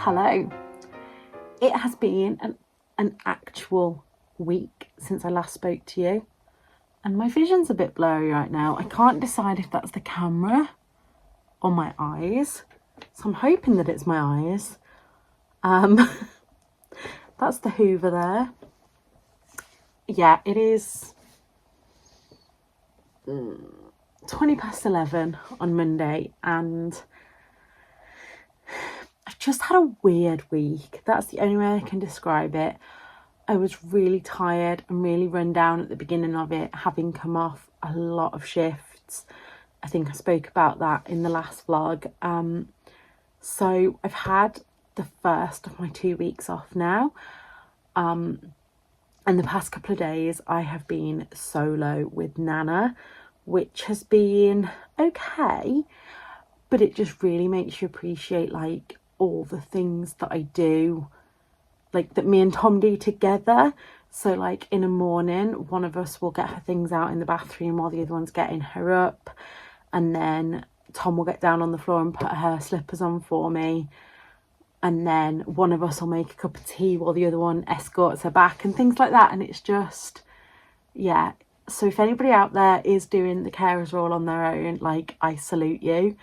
Hello. It has been an actual week since I last spoke to you, and my vision's a bit blurry right now. I can't decide if that's the camera or my eyes, so I'm hoping that it's my eyes. That's the Hoover there. Yeah, it is 11:20 on Monday, and I've just had a weird week. That's the only way I can describe it. I was really tired and really run down at the beginning of it, having come off a lot of shifts. I think I spoke about that in the last vlog. So I've had the first of my 2 weeks off now. And the past couple of days I have been solo with Nana, which has been okay, but it just really makes you appreciate like all the things that I do, like that me and Tom do together. So like in a morning, one of us will get her things out in the bathroom while the other one's getting her up, and then Tom will get down on the floor and put her slippers on for me, and then one of us will make a cup of tea while the other one escorts her back and things like that. And it's just, yeah. So if anybody out there is doing the carers role on their own, like, I salute you.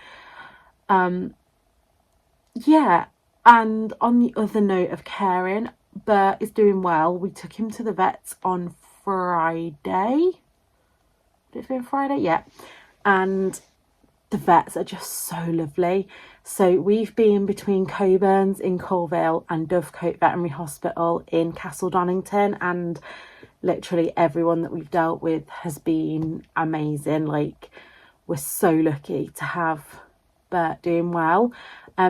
Yeah, and on the other note of caring, Bert is doing well. We took him to the vets on Friday. Did it feel Friday? Yeah. And the vets are just so lovely. So we've been between Coburn's in Colville and Dovecote Veterinary Hospital in Castle Donington, and literally everyone that we've dealt with has been amazing. Like, we're so lucky to have Bert doing well.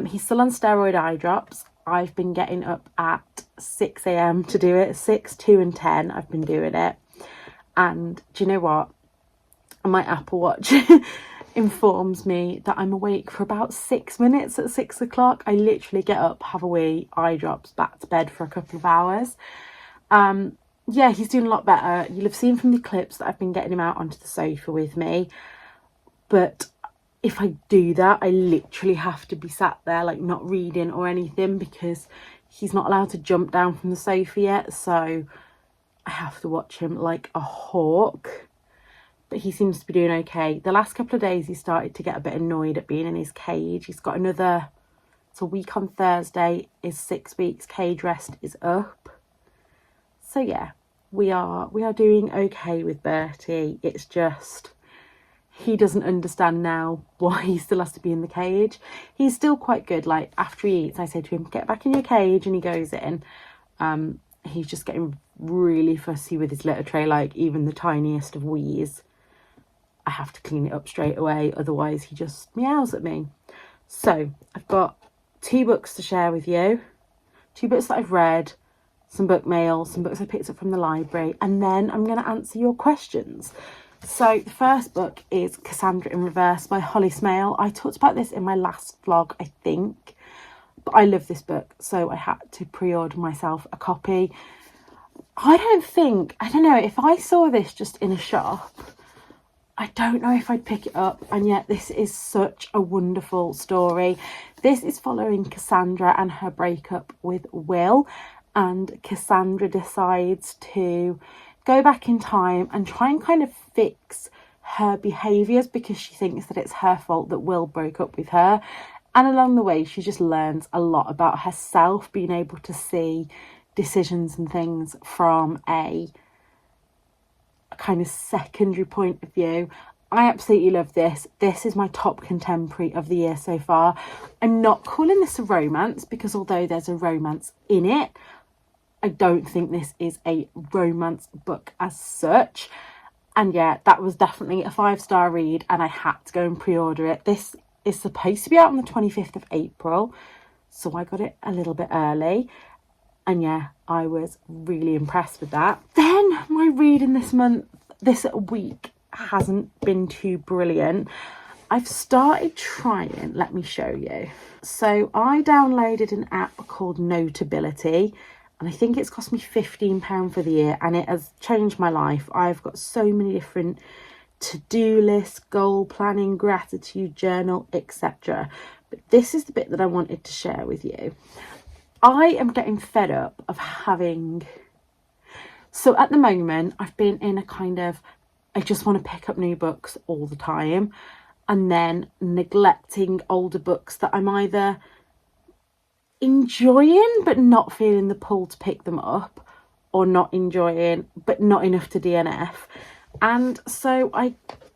He's still on steroid eye drops. I've been getting up at 6 a.m. to do it. 6, 2 and 10 I've been doing it. And do you know what? My Apple Watch informs me that I'm awake for about 6 minutes at 6 o'clock. I literally get up, have a wee, eye drops, back to bed for a couple of hours. Yeah, he's doing a lot better. You'll have seen from the clips that I've been getting him out onto the sofa with me. But if I do that, I literally have to be sat there, like, not reading or anything, because he's not allowed to jump down from the sofa yet. So I have to watch him like a hawk. But he seems to be doing okay. The last couple of days he started to get a bit annoyed at being in his cage. He's got another, it's a week on Thursday, his 6 weeks cage rest is up. So yeah, we are doing okay with Bertie. It's just, he doesn't understand now why he still has to be in the cage. He's still quite good. Like, after he eats, I say to him, get back in your cage, and he goes in. He's just getting really fussy with his litter tray. Like, even the tiniest of wheeze, I have to clean it up straight away, otherwise he just meows at me. So I've got 2 books to share with you, 2 books that I've read, some book mail, some books I picked up from the library, and then I'm going to answer your questions. So the first book is Cassandra in Reverse by Holly Smale. I talked about this in my last vlog, I think, but I love this book, so I had to pre-order myself a copy. I don't know, if I saw this just in a shop, I don't know if I'd pick it up, and yet this is such a wonderful story. This is following Cassandra and her breakup with Will, and Cassandra decides to go back in time and try and kind of fix her behaviours, because she thinks that it's her fault that Will broke up with her. And along the way, she just learns a lot about herself, being able to see decisions and things from a kind of secondary point of view. I absolutely love this. This is my top contemporary of the year so far. I'm not calling this a romance, because although there's a romance in it, I don't think this is a romance book as such. And yeah, that was definitely a 5-star read, and I had to go and pre-order it. This is supposed to be out on the 25th of April, so I got it a little bit early. And yeah, I was really impressed with that. Then my reading this week hasn't been too brilliant. I've started trying, let me show you. So I downloaded an app called Notability, and I think it's cost me £15 for the year, and it has changed my life. I've got so many different to-do lists, goal planning, gratitude journal, etc. But this is the bit that I wanted to share with you. I am getting fed up of having... So at the moment, I've been in a kind of, I just want to pick up new books all the time, and then neglecting older books that I'm either enjoying but not feeling the pull to pick them up, or not enjoying but not enough to DNF. And so I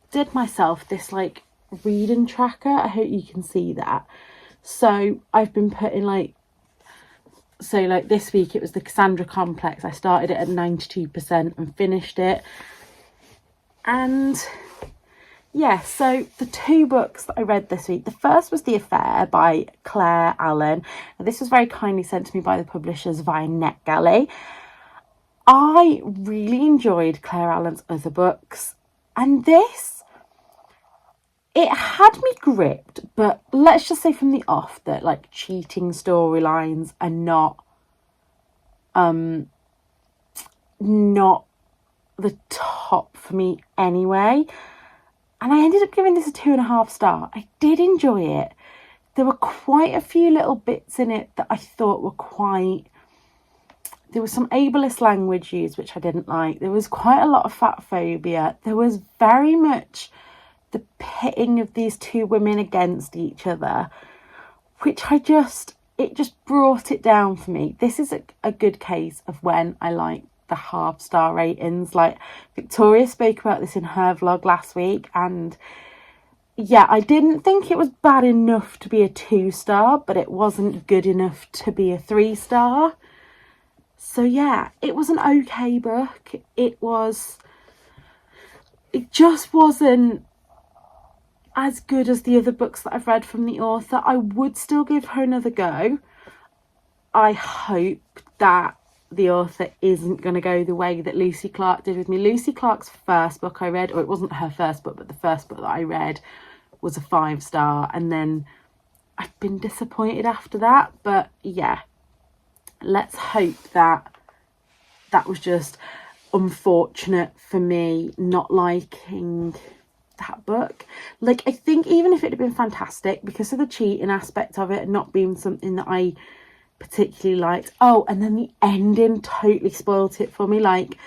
did myself this like reading tracker. I hope you can see that. So I've been putting like, so like this week it was the Cassandra Complex. I started it at 92% and finished it. And yeah, so the 2 books that I read this week, the first was The Affair by Claire Allen. Now, this was very kindly sent to me by the publishers via NetGalley. I really enjoyed Claire Allen's other books, and this, it had me gripped, but let's just say from the off that like cheating storylines are not the top for me anyway. And I ended up giving this a 2.5 star. I did enjoy it. There were quite a few little bits in it that I thought were quite... There was some ableist language used, which I didn't like. There was quite a lot of fat phobia. There was very much the pitting of these 2 women against each other, which it just brought it down for me. This is a good case of when I like the 0.5 star ratings. Like Victoria spoke about this in her vlog last week, and yeah, I didn't think it was bad enough to be a 2 star, but it wasn't good enough to be a 3 star. So yeah, it was an okay book. It just wasn't as good as the other books that I've read from the author. I would still give her another go. I hope that the author isn't going to go the way that Lucy Clark did with me. Lucy Clark's first book I read, or it wasn't her first book, but the first book that I read was a 5 star, and then I've been disappointed after that. But yeah, let's hope that was just unfortunate for me not liking that book. Like, I think even if it had been fantastic, because of the cheating aspect of it not being something that I particularly liked. Oh, and then the ending totally spoiled it for me. Like,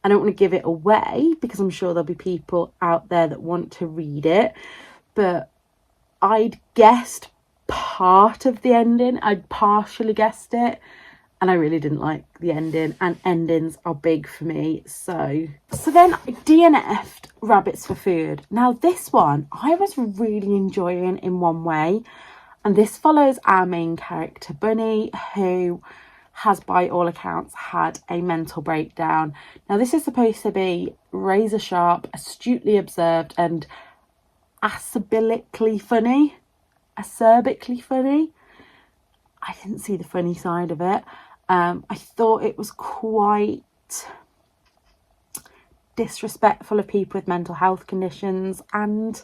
I don't want to give it away because I'm sure there'll be people out there that want to read it, but I'd guessed part of the ending. I'd partially guessed it, and I really didn't like the ending, and endings are big for me. So then I DNF'd Rabbits for Food. Now this one I was really enjoying in one way, and this follows our main character Bunny, who has by all accounts had a mental breakdown. Now this is supposed to be razor sharp, astutely observed, and acerbically funny. I didn't see the funny side of it. I thought it was quite disrespectful of people with mental health conditions, and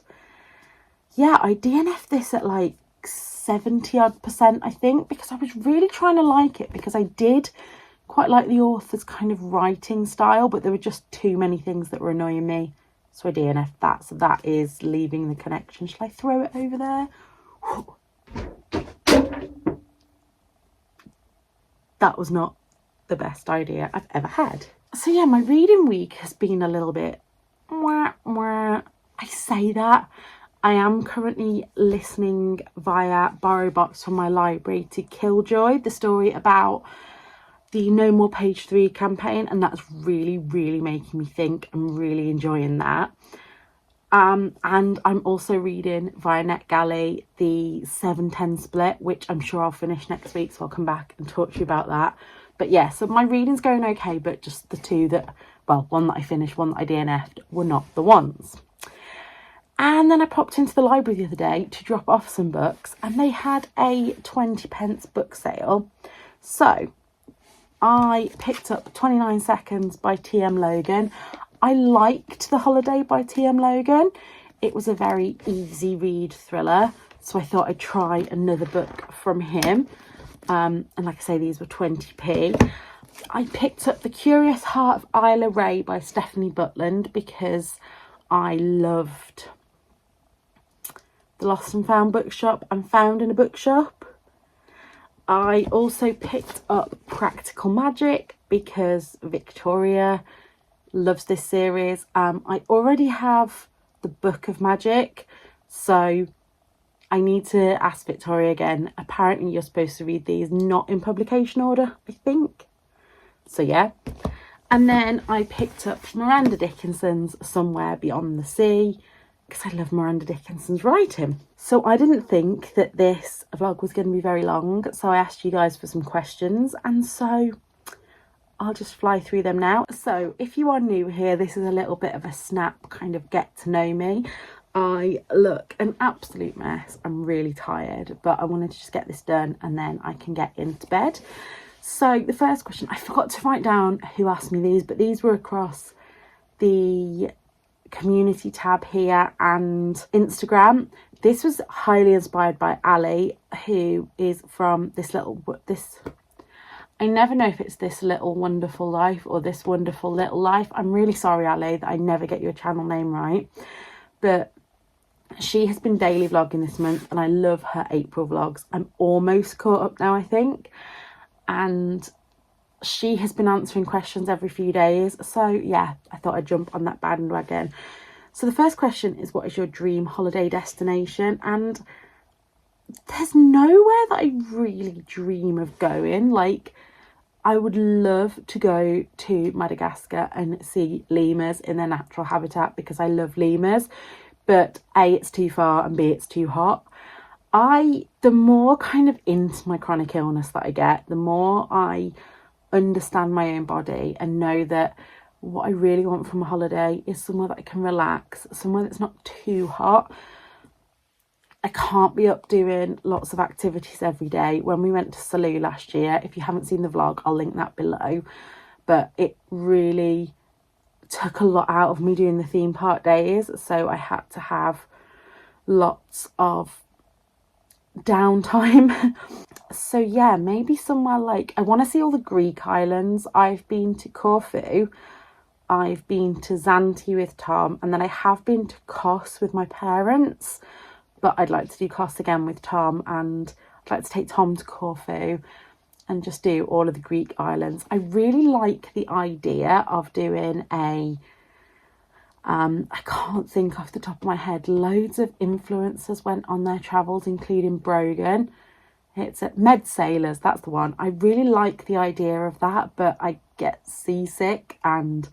yeah, I DNF'd this at like 70% I think, because I was really trying to like it, because I did quite like the author's kind of writing style, but there were just too many things that were annoying me, so I DNF'd that. So that is Leaving the Connection. Shall I throw it over there? That was not the best idea I've ever had. So yeah, my reading week has been a little bit I say that. I am currently listening via BorrowBox from my library to Killjoy, the story about the No More Page 3 campaign, and that's really, really making me think. I'm really enjoying that. And I'm also reading via NetGalley the 7-10 split, which I'm sure I'll finish next week, so I'll come back and talk to you about that. But yeah, so my reading's going okay, but just the 2 that, well, one that I finished, one that I DNF'd, were not the ones. And then I popped into the library the other day to drop off some books, and they had a 20p book sale. So I picked up 29 Seconds by T.M. Logan. I liked The Holiday by T.M. Logan. It was a very easy read thriller, so I thought I'd try another book from him. And like I say, these were 20p. I picked up The Curious Heart of Isla Ray by Stephanie Butland because I loved the Lost and Found bookshop and Found in a Bookshop. I also picked up Practical Magic because Victoria loves this series. I already have the Book of Magic, so I need to ask Victoria again. Apparently you're supposed to read these not in publication order, I think. So yeah. And then I picked up Miranda Dickinson's Somewhere Beyond the Sea because I love Miranda Dickinson's writing. So I didn't think that this vlog was going to be very long, so I asked you guys for some questions, and so I'll just fly through them now. So if you are new here, this is a little bit of a snap kind of get to know me. I look an absolute mess. I'm really tired, but I wanted to just get this done and then I can get into bed. So the first question, I forgot to write down who asked me these, but these were across the community tab here and Instagram. This was highly inspired by Ali, who is from this I never know if it's This Little Wonderful Life or This Wonderful Little Life. I'm really sorry, Ali, that I never get your channel name right, but she has been daily vlogging this month and I love her April vlogs. I'm almost caught up now, I think, and she has been answering questions every few days, so yeah, I thought I'd jump on that bandwagon. So the first question is, what is your dream holiday destination? And there's nowhere that I really dream of going. Like, I would love to go to Madagascar and see lemurs in their natural habitat because I love lemurs, but A, it's too far, and B, it's too hot. The more kind of into my chronic illness that I get, the more I understand my own body and know that what I really want from a holiday is somewhere that I can relax, somewhere that's not too hot. I can't be up doing lots of activities every day. When we went to Salou last year, if you haven't seen the vlog, I'll link that below, but it really took a lot out of me doing the theme park days, so I had to have lots of downtime. So yeah, maybe somewhere like, I want to see all the Greek islands. I've been to Corfu, I've been to Zante with Tom, and then I have been to Kos with my parents, but I'd like to do Kos again with Tom, and I'd like to take Tom to Corfu and just do all of the Greek islands. I really like the idea of doing a I can't think off the top of my head, loads of influencers went on their travels, including Brogan. It's at Med Sailors, that's the one. I really like the idea of that, but I get seasick and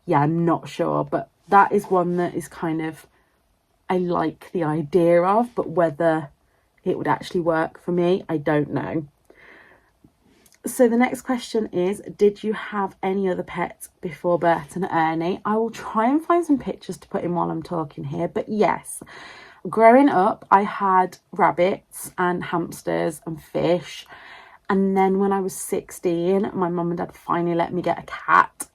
yeah, I'm not sure. But that is one that is kind of, I like the idea of, but whether it would actually work for me, I don't know. So the next question is, did you have any other pets before Bert and Ernie? I will try and find some pictures to put in while I'm talking here, but yes, growing up I had rabbits and hamsters and fish, and then when I was 16 my mum and dad finally let me get a cat.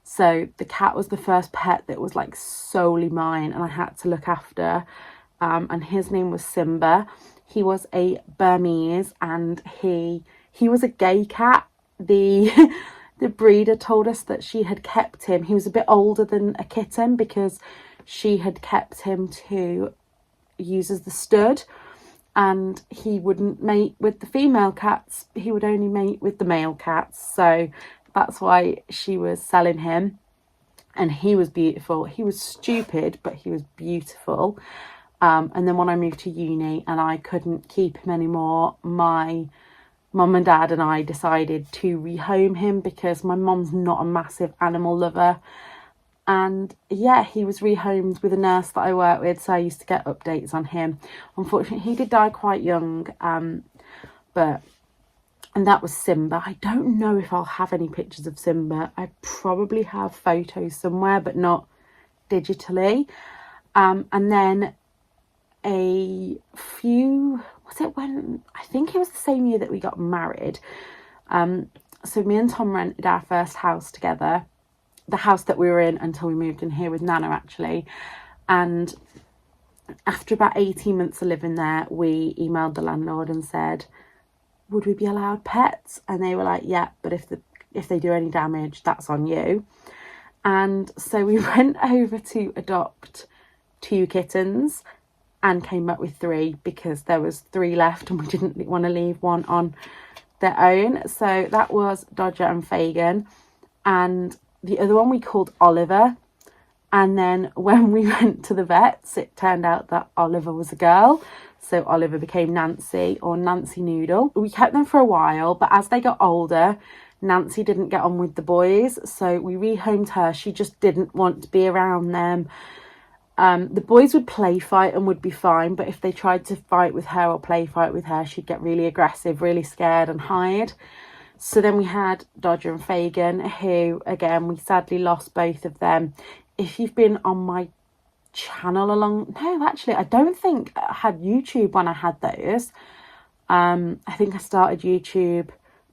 So the cat was the first pet that was like solely mine and I had to look after, and his name was Simba. He was a Burmese and he was a gay cat. The breeder told us that she had kept him. He was a bit older than a kitten because she had kept him to use as the stud, and he wouldn't mate with the female cats. He would only mate with the male cats. So that's why she was selling him. And he was beautiful. He was stupid, but he was beautiful. And then when I moved to uni and I couldn't keep him anymore, my mum and dad and I decided to rehome him because my mum's not a massive animal lover. And yeah, he was rehomed with a nurse that I work with, so I used to get updates on him. Unfortunately, he did die quite young, and that was Simba. I don't know if I'll have any pictures of Simba. I probably have photos somewhere, but not digitally. And then a few, I think it was the same year that we got married. So me and Tom rented our first house together, the house that we were in until we moved in here with Nana actually. And after about 18 months of living there, we emailed the landlord and said, would we be allowed pets? And they were like, yeah, but if they do any damage, that's on you. And so we went over to adopt 2 kittens. and came up with 3 because there was 3 left and we didn't want to leave one on their own. So that was Dodger and Fagin, and the other one we called Oliver. And then when we went to the vets, it turned out that Oliver was a girl, so Oliver became Nancy, or Nancy Noodle. We kept them for a while, but as they got older, Nancy didn't get on with the boys, so we rehomed her. She just didn't want to be around them. The boys would play fight and would be fine, but if they tried to fight with her or play fight with her, she'd get really aggressive, really scared and hide. So then we had Dodger and Fagin, who, again, we sadly lost both of them. If you've been on my channel no, actually, I don't think I had YouTube when I had those. I think I started YouTube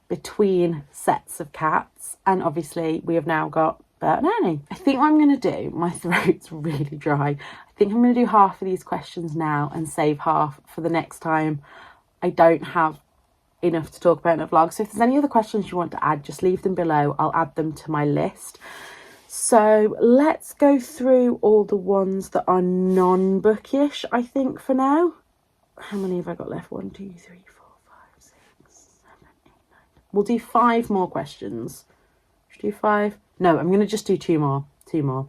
between sets of cats, and obviously we have now got Bert and Ernie. I think what I'm going to do, my throat's really dry, I think I'm going to do half of these questions now and save half for the next time I don't have enough to talk about in a vlog. So if there's any other questions you want to add, just leave them below. I'll add them to my list. So let's go through all the ones that are non-bookish, I think, for now. How many have I got left? 1, 2, 3, 4, 5, 6, 7, 8, 9. We'll do 5 more questions. Should we do 5? No, I'm going to just do 2 more. 2 more.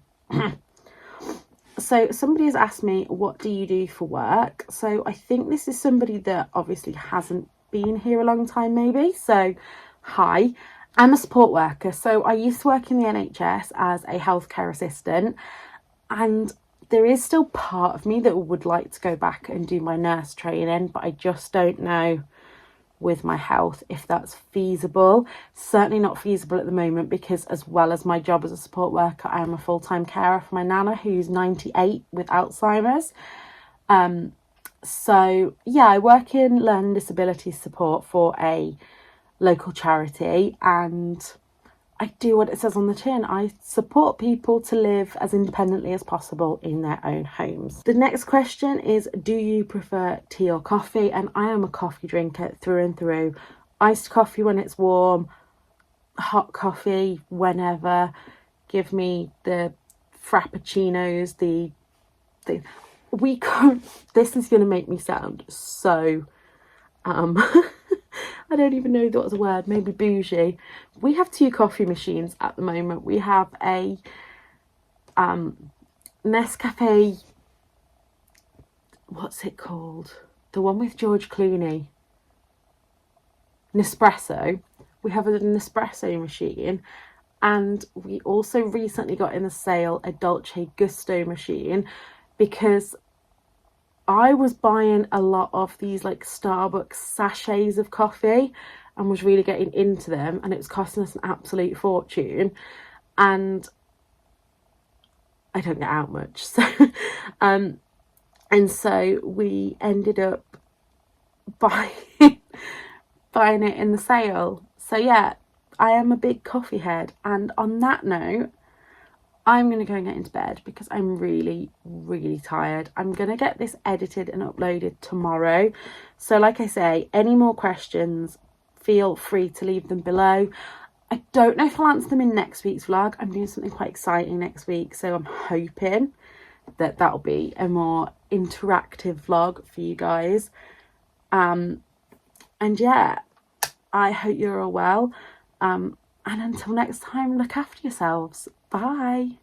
So somebody has asked me, what do you do for work? So I think this is somebody that obviously hasn't been here a long time, maybe. So hi. I'm a support worker, so I used to work in the NHS as a healthcare assistant, and there is still part of me that would like to go back and do my nurse training, but I just don't know with my health if that's feasible. Certainly not feasible at the moment, because as well as my job as a support worker, I am a full-time carer for my nana who's 98 with Alzheimer's. So yeah, I work in learning disability support for a local charity, and I do what it says on the tin. I support people to live as independently as possible in their own homes. The next question is, do you prefer tea or coffee? And I am a coffee drinker through and through. Iced coffee when it's warm, hot coffee whenever. Give me the frappuccinos, this is going to make me sound so I don't even know what's a word, maybe bougie. We have 2 coffee machines at the moment. We have a Nescafe, what's it called? The one with George Clooney. Nespresso. We have a Nespresso machine, and we also recently got in the sale a Dolce Gusto machine, because I was buying a lot of these like Starbucks sachets of coffee and was really getting into them, and it was costing us an absolute fortune, and I don't get out much, so and so we ended up buying it in the sale. So yeah, I am a big coffee head, and on that note, I'm going to go and get into bed because I'm really, really tired. I'm going to get this edited and uploaded tomorrow. So like I say, any more questions, feel free to leave them below. I don't know if I'll answer them in next week's vlog. I'm doing something quite exciting next week, so I'm hoping that that'll be a more interactive vlog for you guys. And yeah, I hope you're all well. And until next time, look after yourselves. Bye.